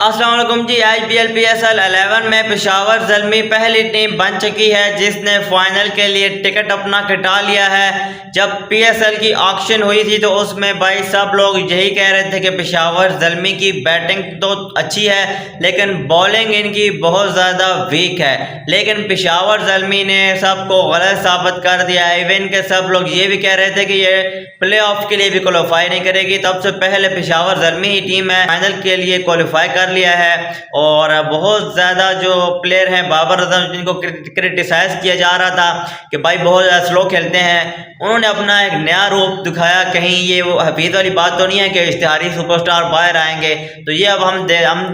अस्सलाम वालेकुम जी। IPL PSL 11 में पेशावर ज़ल्मी पहली टीम बन चुकी है जिसने फाइनल के लिए टिकट अपना कटा लिया है। जब PSL की ऑक्शन हुई थी तो उसमें भाई सब लोग यही कह रहे थे कि पेशावर ज़ल्मी की बैटिंग तो अच्छी है लेकिन बॉलिंग इनकी बहुत ज़्यादा वीक है। लेकिन पेशावर ज़ल्मी ने सबको गलत साबित कर दिया। इवन के सब लोग ये भी कह रहे थे कि ये प्ले ऑफ के लिए भी क्वालिफाई नहीं करेगी। तब से पहले पेशावर ज़ल्मी ही टीम है फाइनल के लिए क्वालिफाई कर लिया है। और बहुत ज़्यादा जो प्लेयर हैं बाबर आजम जिनको क्रिटिसाइज किया जा रहा था कि भाई बहुत ज़्यादा स्लो खेलते हैं, उन्होंने अपना एक नया रूप दिखाया। कहीं ये वो हफीज़ वाली बात तो नहीं है कि इश्तिहारी सुपरस्टार बाहर आएंगे। तो ये अब हम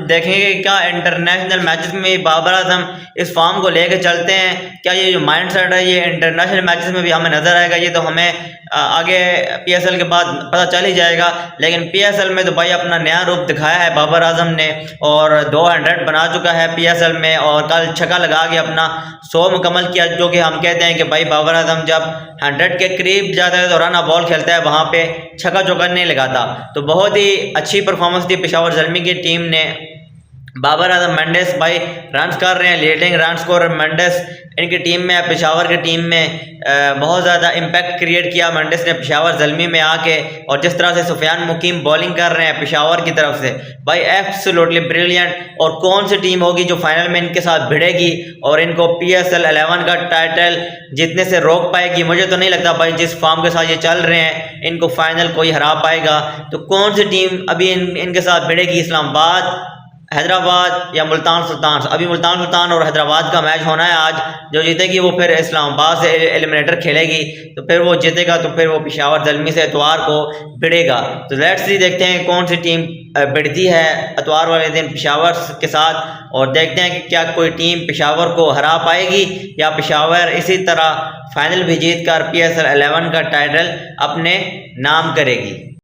देखेंगे क्या इंटरनेशनल मैचेस में बाबर आजम इस फॉर्म को लेकर चलते हैं। क्या ये जो माइंड सेट है ये इंटरनेशनल मैचेस में भी हमें नज़र आएगा। ये तो हमें आगे PSL के बाद पता चल ही जाएगा। लेकिन PSL में तो भाई अपना नया रूप दिखाया है बाबर आजम ने और 200 बना चुका है PSL में। और कल छक्का लगा के अपना 100 मुकम्मल किया, जो कि हम कहते हैं कि भाई बाबर आजम जब 100 के करीब जाता है तो रन बॉल खेलता है, वहाँ पे छक्का चौका नहीं लगाता। तो बहुत ही अच्छी परफॉर्मेंस थी पेशावर ज़ल्मी की टीम ने। बाबर आजम मेंडिस भाई रन कर रहे हैं, लीडिंग रन स्कोर मेंडिस इनकी टीम में, पेशावर की टीम में बहुत ज़्यादा इम्पैक्ट क्रिएट किया मेंडिस ने पेशावर ज़ल्मी में आके। और जिस तरह से सुफियान मुकीम बॉलिंग कर रहे हैं पेशावर की तरफ से भाई एब्सोल्युटली ब्रिलियंट। और कौन सी टीम होगी जो फाइनल में इनके साथ भिड़ेगी और इनको PSL 11 का टाइटल जीतने से रोक पाएगी। मुझे तो नहीं लगता भाई जिस फॉर्म के साथ ये चल रहे हैं इनको फाइनल कोई हरा पाएगा। तो कौन सी टीम अभी इनके साथ भिड़ेगी? इस्लामाबाद, हैदराबाद या मुल्तान सुल्तान? अभी मुल्तान सुल्तान और हैदराबाद का मैच होना है आज। जो जीतेगी वो फिर इस्लामाबाद से एलिमिनेटर खेलेगी, तो फिर वो जीतेगा तो फिर वो पेशावर ज़ल्मी से इतवार को भिड़ेगा। तो लेट्स सी, देखते हैं कौन सी टीम भिड़ती है इतवार वाले दिन पेशावर के साथ। और देखते हैं कि क्या कोई टीम पेशावर को हरा पाएगी या पेशावर इसी तरह फाइनल भी जीत कर PSL 11 का टाइटल अपने नाम करेगी।